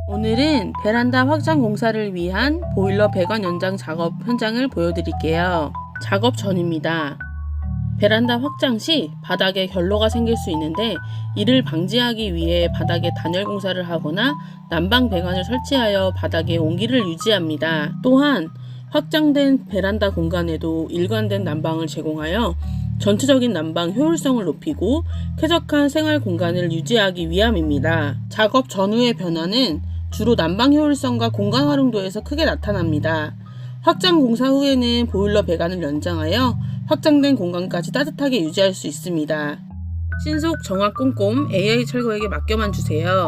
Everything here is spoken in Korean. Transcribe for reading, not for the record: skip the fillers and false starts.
오늘은 베란다 확장 공사를 위한 보일러 배관 연장 작업 현장을 보여드릴게요. 작업 전입니다. 베란다 확장 시 바닥에 결로가 생길 수 있는데 이를 방지하기 위해 바닥에 단열 공사를 하거나 난방 배관을 설치하여 바닥에 온기를 유지합니다. 또한 확장된 베란다 공간에도 일관된 난방을 제공하여 전체적인 난방 효율성을 높이고 쾌적한 생활 공간을 유지하기 위함입니다. 작업 전후의 변화는 주로 난방 효율성과 공간 활용도에서 크게 나타납니다. 확장 공사 후에는 보일러 배관을 연장하여 확장된 공간까지 따뜻하게 유지할 수 있습니다. 신속 정확 꼼꼼 AI 철거에게 맡겨만 주세요.